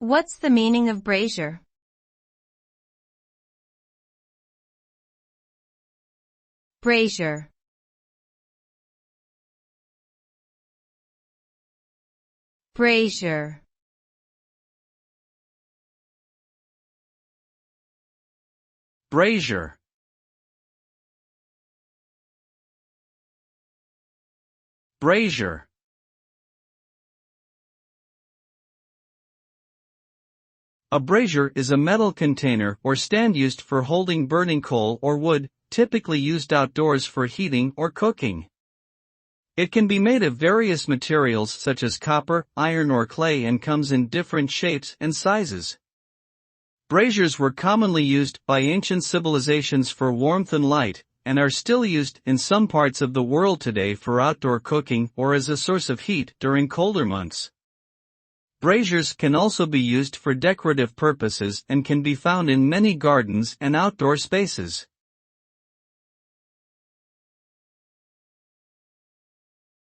What's the meaning of brazier? Brazier. Brazier. Brazier. Brazier. A brazier is a metal container or stand used for holding burning coal or wood, typically used outdoors for heating or cooking. It can be made of various materials such as copper, iron or clay and comes in different shapes and sizes. Braziers were commonly used by ancient civilizations for warmth and light, and are still used in some parts of the world today for outdoor cooking or as a source of heat during colder months. Braziers can also be used for decorative purposes and can be found in many gardens and outdoor spaces.